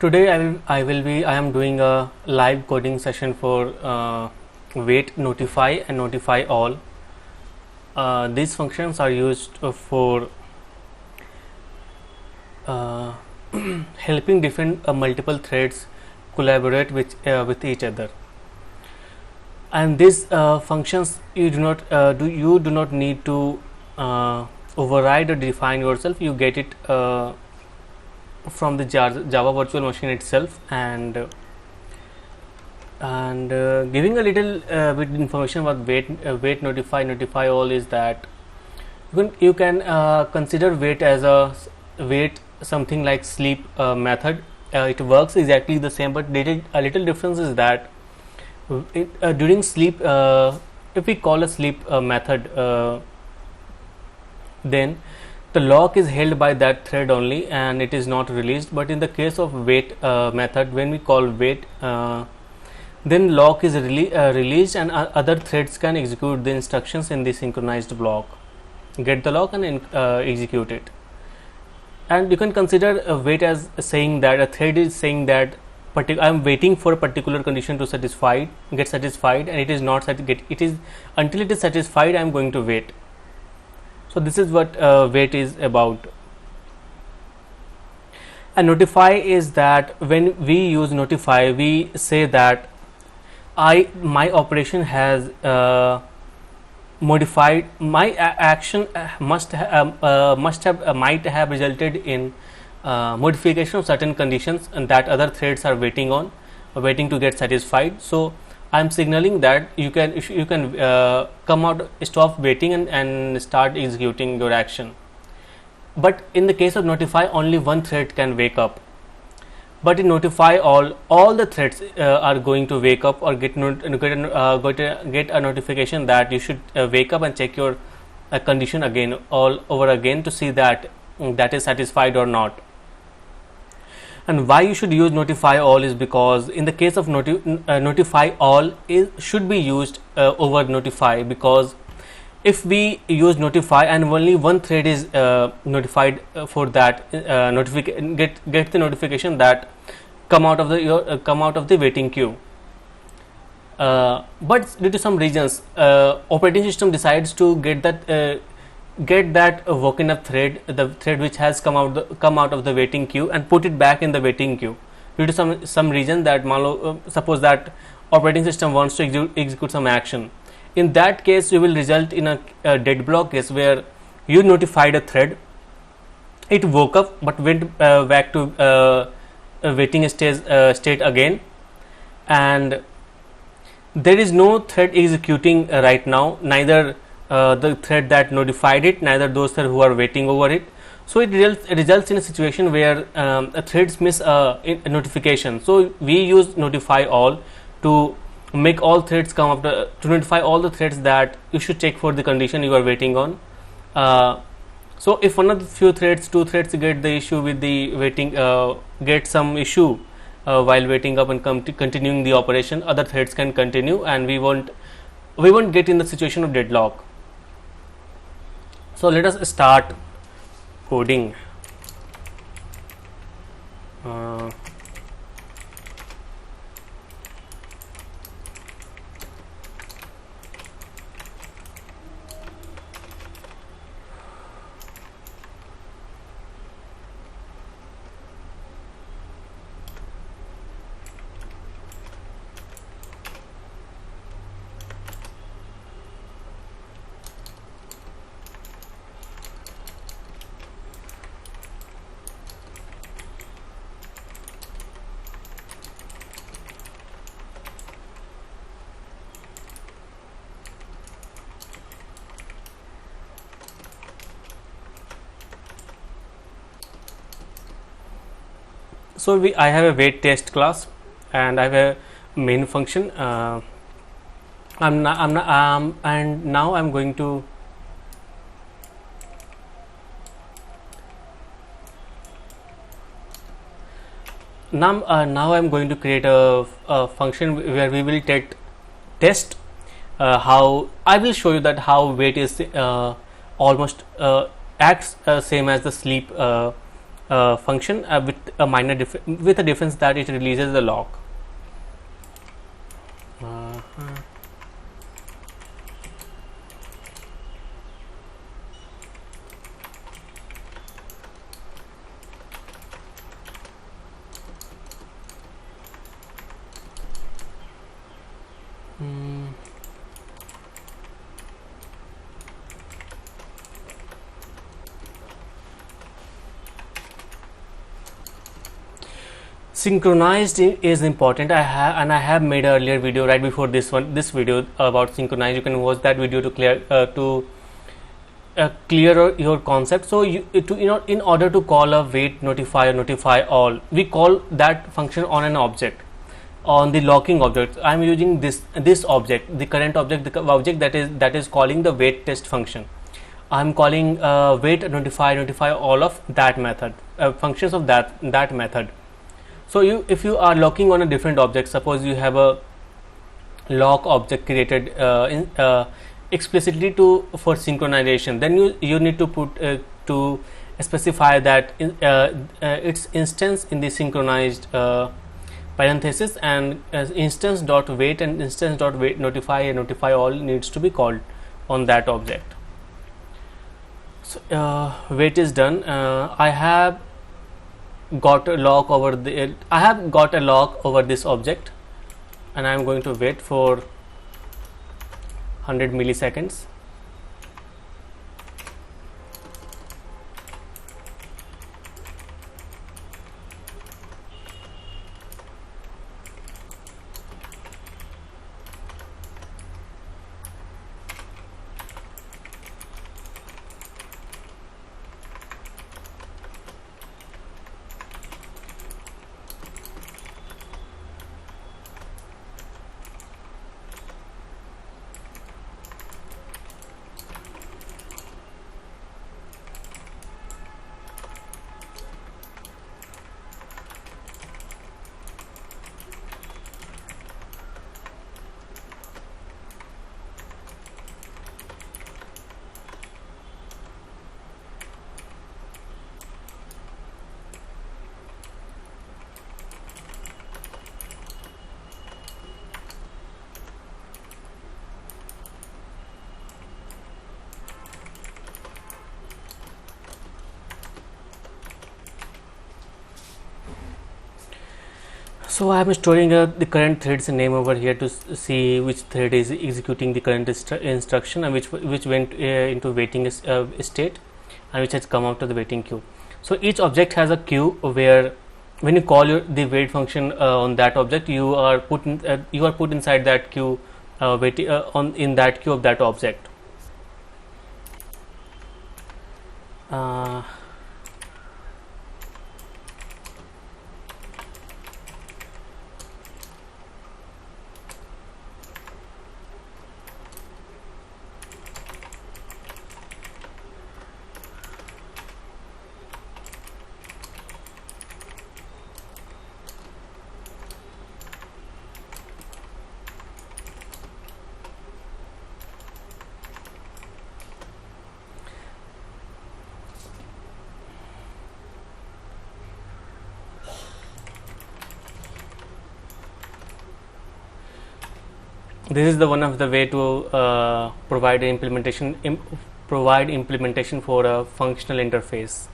Today I am doing a live coding session for wait notify and notify all. These functions are used for uh, helping different multiple threads collaborate with each other. And these functions you do not need to override or define yourself. You get it from the Java virtual machine itself, and giving a little bit information about wait notify all is that you can consider wait as a wait something like sleep method. It works exactly the same, but a little difference is that during sleep, if we call a sleep method, then the lock is held by that thread only and it is not released. But in the case of wait method, when we call wait, then lock is released and other threads can execute the instructions in the synchronized block, get the lock and execute it. And you can consider wait as saying that a thread is saying that I am waiting for a particular condition to get satisfied, and it is not it is until it is satisfied I am going to wait. So this is what wait is about. And notify is that when we use notify, we say that my operation has modified my action might have resulted in modification of certain conditions and that other threads are waiting to get satisfied. So I am signaling that you can come out, stop waiting and start executing your action. But in the case of notify, only one thread can wake up. But in notify all the threads are going to wake up or get a notification that you should wake up and check your condition again all over again to see that that is satisfied or not. And why you should use notify all is because in the case of notify all should be used over notify, because if we use notify and only one thread is notified for that get the notification that come out of the waiting queue. But due to some reasons, operating system decides to get that woken up thread, the thread which has come out of the waiting queue, and put it back in the waiting queue due to some reason that suppose that operating system wants to execute some action. In that case, you will result in a dead block case where you notified a thread, it woke up but went back to waiting state again, and there is no thread executing right now, neither the thread that notified it, neither those who are waiting over it. So it results in a situation where threads miss a notification. So we use notify all to make all threads come up to notify all the threads that you should check for the condition you are waiting on. So if one of the two threads get the issue with the waiting, get some issue while waiting up and continuing the operation, other threads can continue and we won't get in the situation of deadlock. So let us start coding. So I have a wait test class and I have a main function. And now I'm going to now I'm going to create a function where we will test how I will show you that how wait is almost acts same as the sleep function with a with a difference that it releases the lock. Synchronized is important. I have made an earlier video right before this video about synchronized. You can watch that video to clear your concept. So in order to call a wait notify or notify all, we call that function on an object, on the locking object. I am using this object, the current object, the object that is calling the wait test function. I am calling wait notify all of that method, functions of that method. So if you are locking on a different object, suppose you have a lock object created explicitly for synchronization, then you need to put to specify that its instance in the synchronized parenthesis, and instance dot wait and instance dot wait notify and notify all needs to be called on that object. So wait is done. I have got a lock over this object, and I am going to wait for 100 milliseconds. So I am storing the current thread's name over here to see which thread is executing the current instruction, and which went into waiting state, and which has come out of the waiting queue. So each object has a queue where when you call the wait function on that object, you are put inside that queue, in that queue of that object. This is the one of the way to provide implementation for a functional interface.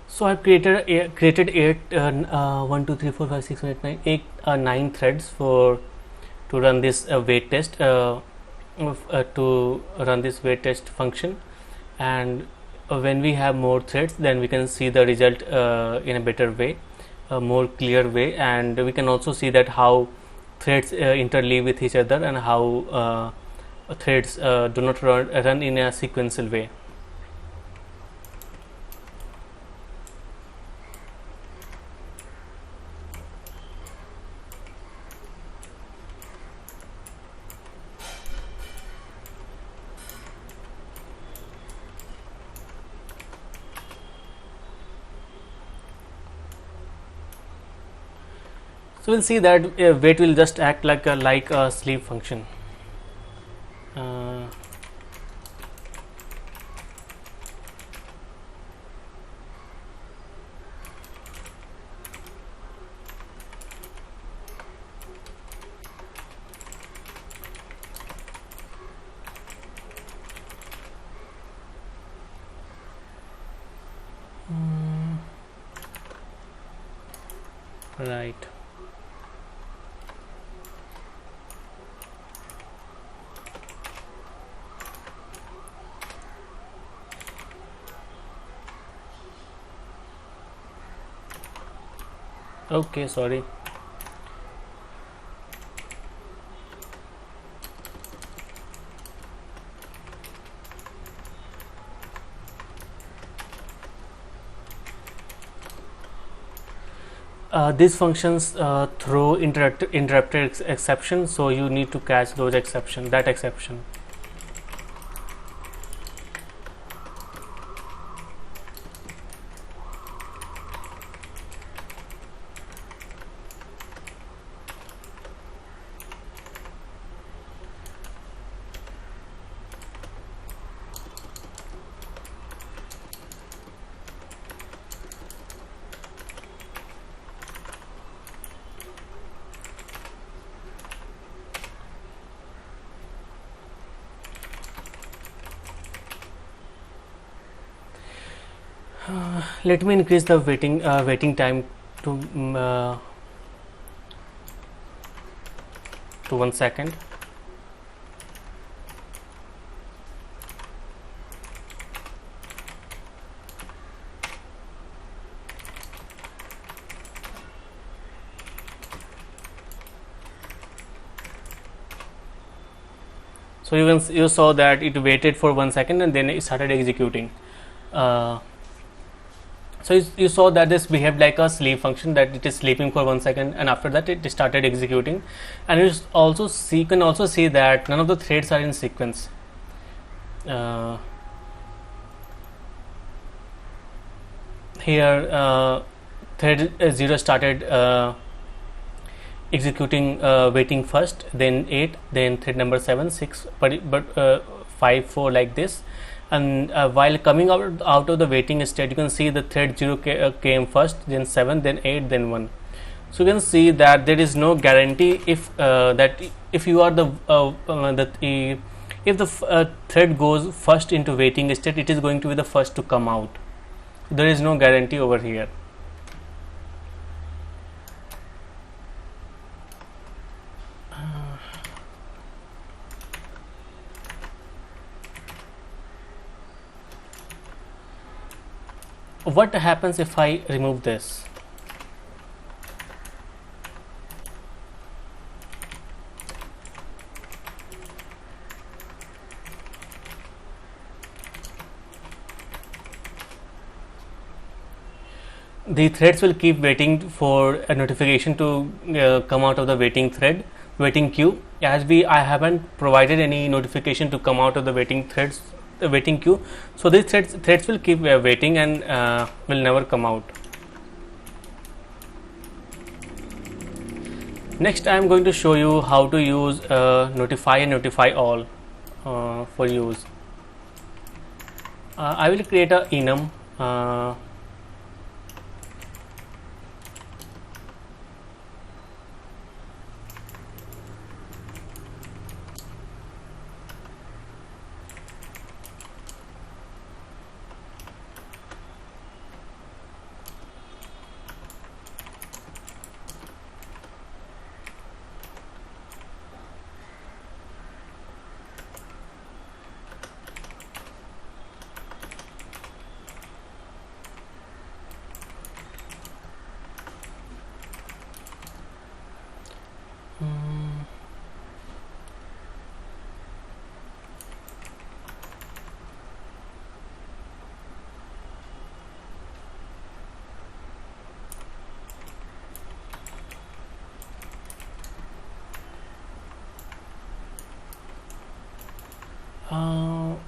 So I've created 9 threads to run this wait test. to run this wait test function, and when we have more threads, then we can see the result in a better way, a more clear way, and we can also see that how threads interleave with each other and how threads do not run in a sequential way. So we'll see that wait will just act like a sleep function. Uh, right. Okay, sorry. These functions throw interrupted exception, so you need to catch those exception, that exception. Let me increase the waiting time to uh, to 1 second. So you saw that it waited for 1 second and then it started executing. So you saw that this behaved like a sleep function, that it is sleeping for 1 second and after that it started executing. And you can also see that none of the threads are in sequence. Here thread 0 started executing waiting first, then 8, then thread number 7, 6, but 5, 4, like this. And while coming out of the waiting state, you can see the thread 0 came first, then 7, then 8, then 1. So you can see that there is no guarantee if that if you are if the thread goes first into waiting state, it is going to be the first to come out. There is no guarantee over here. What happens if I remove this? The threads will keep waiting for a notification to come out of the waiting queue. As I haven't provided any notification to come out of the waiting queue, so these threads will keep waiting and will never come out. Next, I am going to show you how to use notify and notify all for use. I will create a enum.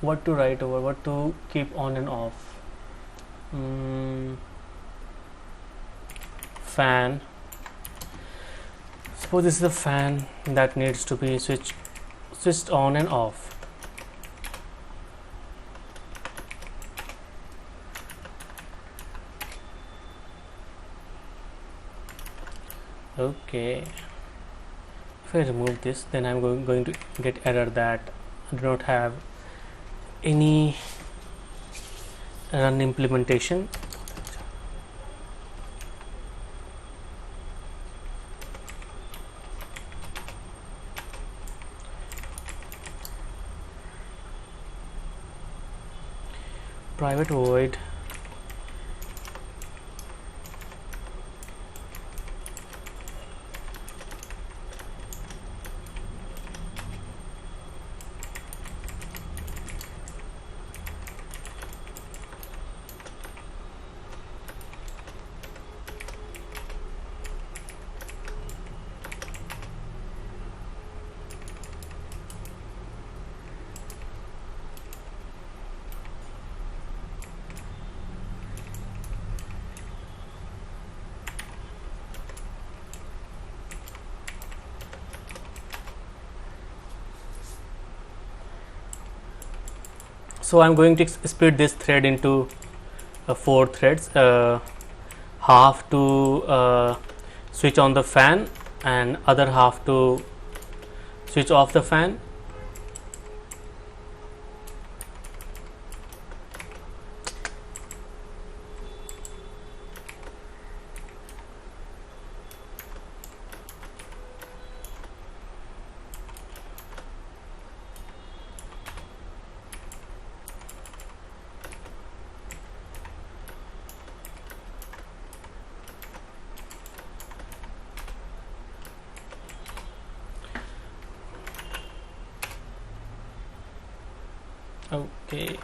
what to write over, what to keep on and off. Fan. Suppose this is a fan that needs to be switched on and off. Okay, if I remove this, then I'm going to get error that I do not have any run implementation. Private void so I'm going to split this thread into 4 threads, half to switch on the fan and other half to switch off the fan. Okay,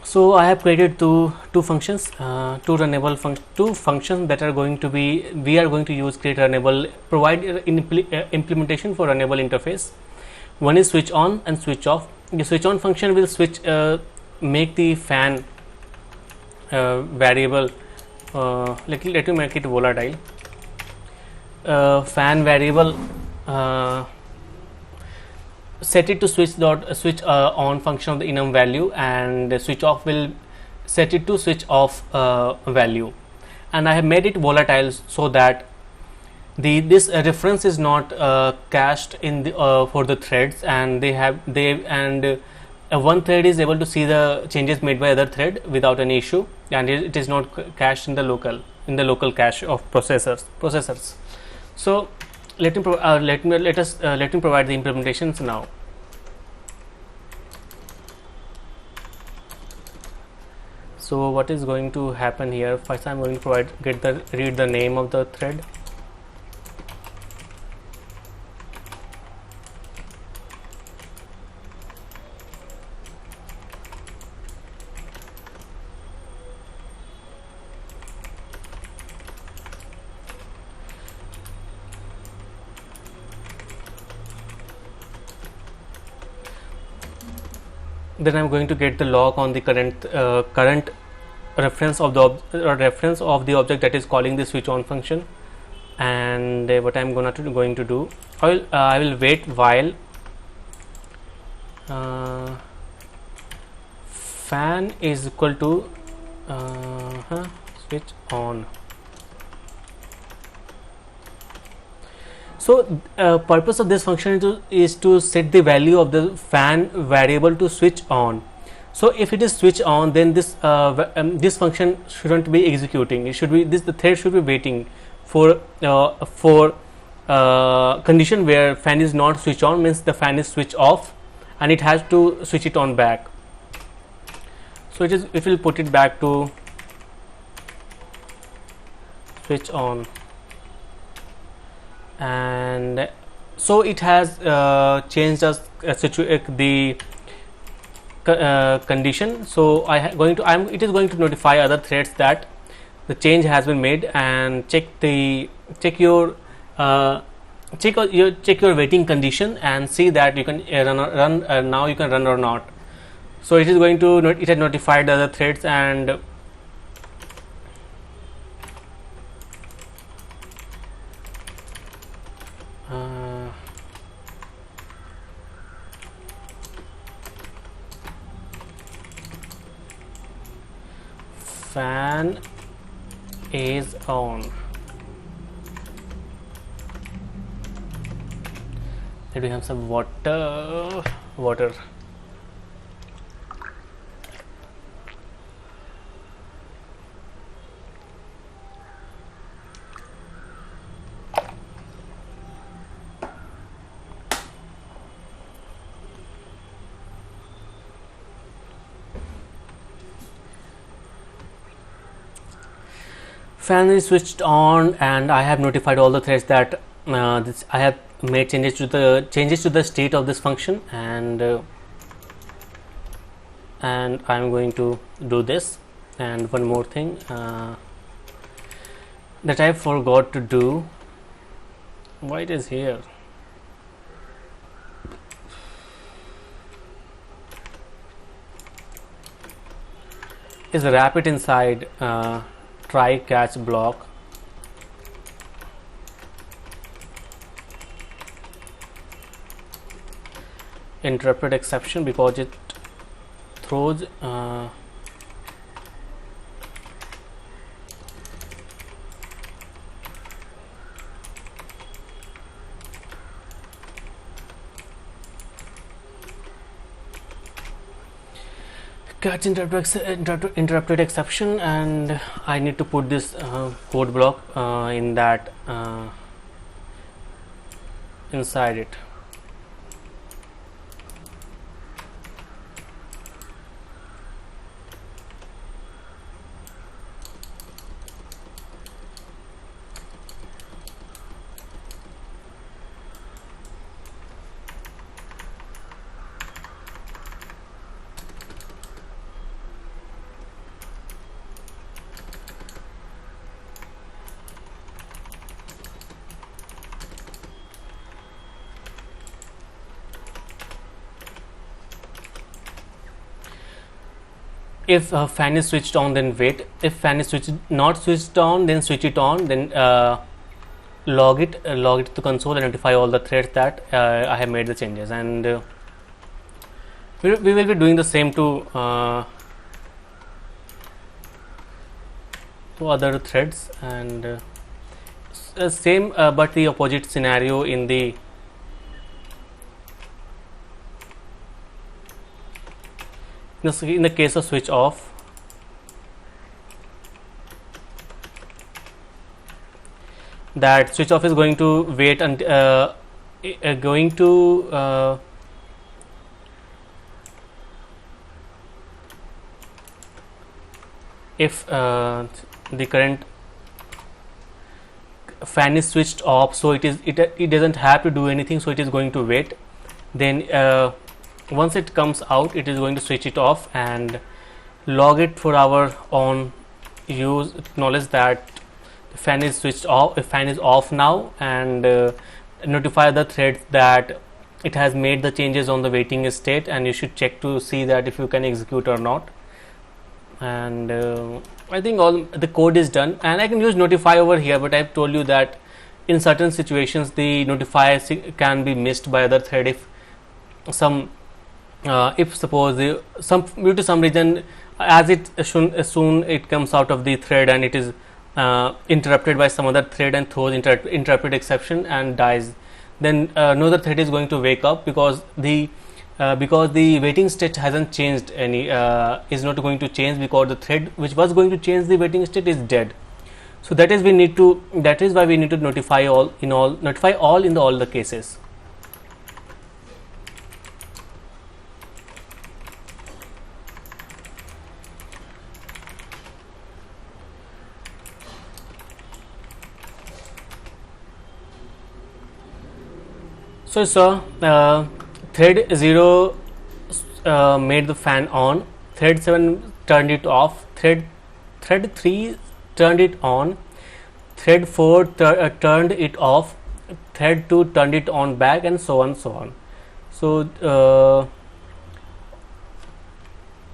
so I have created two functions, two functions that are going to be, we are going to use create runnable, provide implementation for runnable interface. One is switch on and switch off. The switch on function will make the fan variable, let me make it volatile. Fan variable, set it to switch on function of the enum value, and switch off will set it to switch off value. And I have made it volatile so that this reference is not cached in the for the threads, and one thread is able to see the changes made by other thread without any issue, and it is not cached in the local cache of processors. So let me provide the implementations now. So what is going to happen here? First, I'm going to read the name of the thread. Then I'm going to get the log on the current reference of the object that is calling the switch on function. And what I'm going to do, I will wait while fan is equal to switch on. So purpose of this function is to set the value of the fan variable to switch on. So if it is switch on, then this function shouldn't be executing. It should be the thread should be waiting for condition where fan is not switch on, means the fan is switch off, and it has to switch it on back. So it will put it back to switch on. and so it has changed us the condition. So it is going to notify other threads that the change has been made, and check your check your waiting condition and see that you can run now you can run or not. So it is going to it has notified the other threads, and fan is on. Let me have some water. Fan is switched on, and I have notified all the threads that I have made changes to the state of this function, and I'm going to do this. And one more thing that I forgot to do. Why it is here? Is wrap it inside try catch block. Interrupted exception, because it throws catch interrupted exception, and I need to put this code block in that inside it. If fan is switched on, then wait. If fan is not switched on, then switch it on. Then log it to console and notify all the threads that I have made the changes. And we will be doing the same to other threads, and same but the opposite scenario in the in the case of switch off. That switch off is going to wait until if the current fan is switched off, so it doesn't have to do anything, so it is going to wait. Then once it comes out, it is going to switch it off and log it for our own use. Acknowledge that the fan is switched off, if fan is off now, and notify the threads that it has made the changes on the waiting state, and you should check to see that if you can execute or not. And I think all the code is done, and I can use notify over here, but I've told you that in certain situations the notify can be missed by other thread if if suppose due to some reason, as soon it comes out of the thread and it is interrupted by some other thread and throws interrupted exception and dies, then another thread is going to wake up because the waiting state hasn't changed any, is not going to change, because the thread which was going to change the waiting state is dead. So that is why we need to notify all in all the cases. Thread 0 made the fan on, thread 7 turned it off, thread 3 turned it on, thread 4 turned it off, thread 2 turned it on back, and so on, so on. So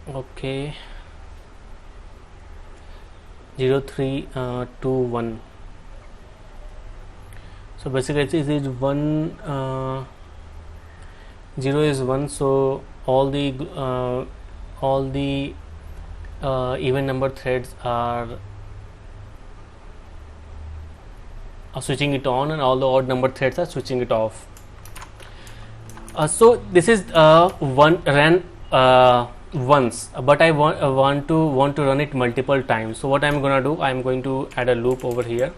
okay, 0 3 2 1. So basically it is 1, 0 is 1, so all the even number threads are switching it on, and all the odd number threads are switching it off. So this is one ran once, but I want to run it multiple times. So what I'm gonna do, I'm going to add a loop over here.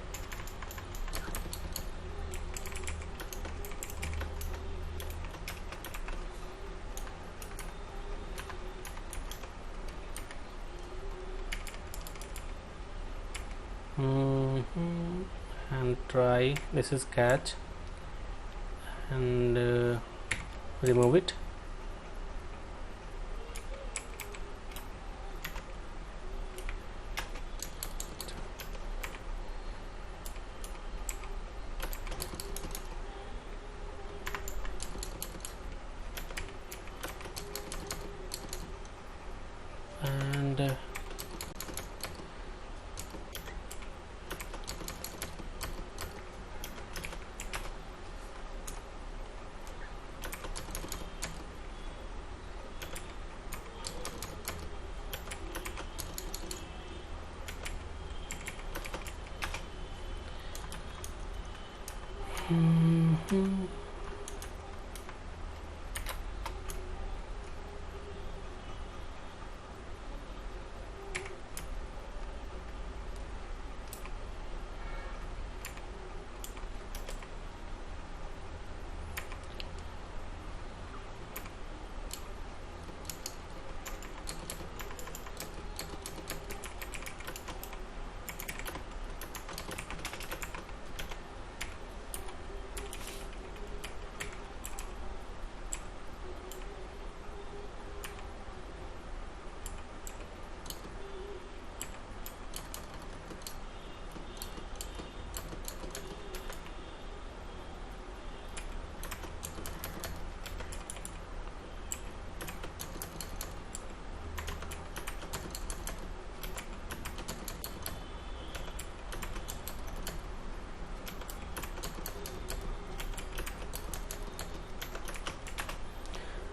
And try, this is catch, and remove it. And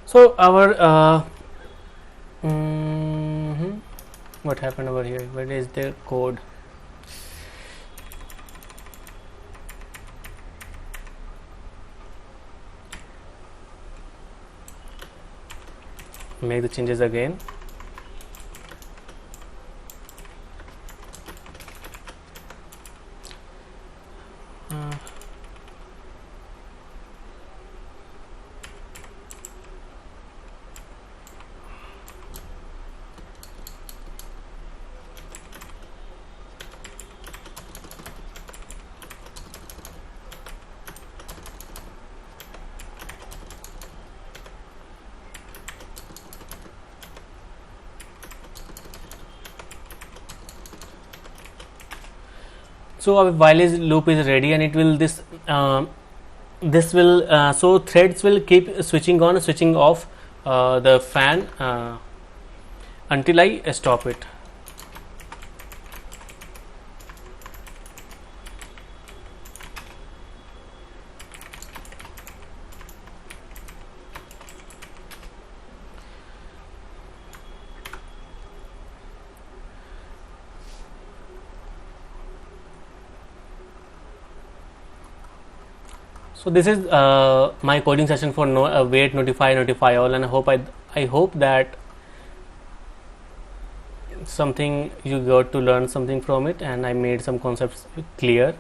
so our what happened over here? Where is the code? Make the changes again. So our while loop is ready, and it will this will so threads will keep switching on, switching off the fan until I stop it. So this is my coding session for wait, notify all, and I hope that something you got to learn something from it, and I made some concepts clear.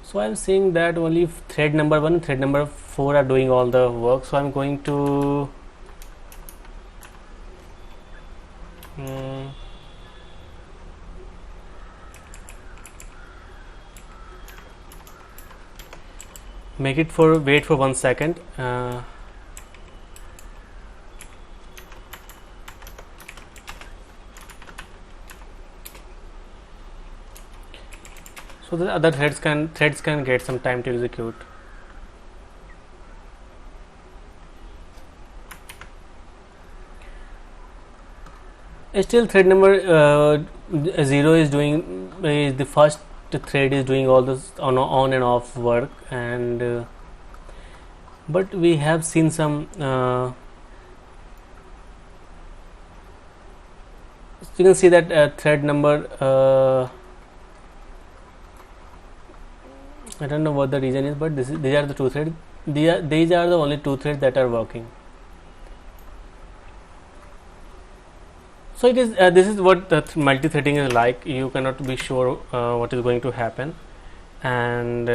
So I'm seeing that only thread number 1 and thread number 4 are doing all the work. So I'm going to make it for wait for 1 second. So the other threads can get some time to execute. Still, thread number 0 is the first thread is doing all this on and off work, and but we have seen some you can see that thread number I don't know what the reason is, but these are the two threads. These are the only two threads that are working. So it is. This is what the multi-threading is like. You cannot be sure what is going to happen, and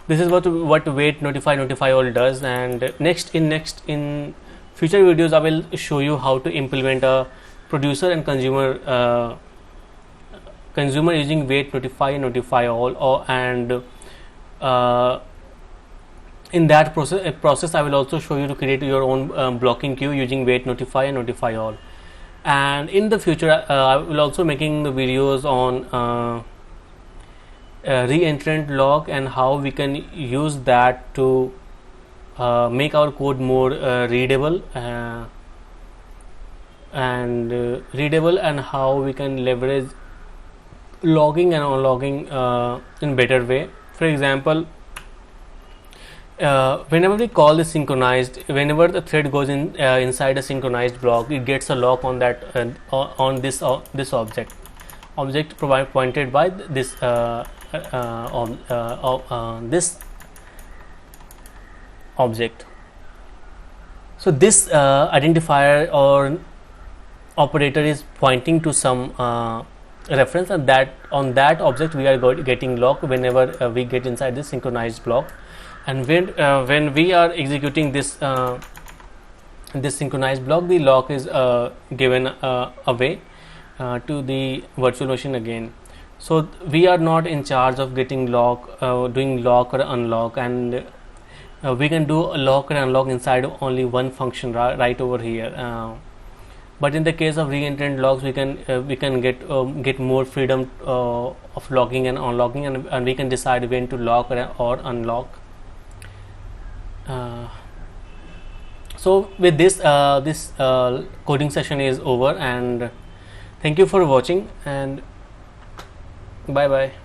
this is what wait notify all does. And next in future videos, I will show you how to implement a producer and consumer using wait notify all, and in that process I will also show you to create your own blocking queue using wait notify and notify all. And in the future I will also making the videos on re-entrant lock and how we can use that to make our code more readable and how we can leverage logging and unlogging in better way. For example, whenever we call the synchronized, whenever the thread goes in inside a synchronized block, it gets a lock on that on this object pointed by this this object. So this identifier or operator is pointing to some reference, and that on that object we are getting lock whenever we get inside this synchronized block. And when we are executing this this synchronized block, the lock is given away to the virtual machine again. So we are not in charge of getting lock, doing lock or unlock, and we can do a lock and unlock inside only one function right over here. But in the case of re-entrant locks, we can get more freedom of locking and unlocking, and we can decide when to lock or unlock. So with this this coding session is over, and thank you for watching, and bye bye.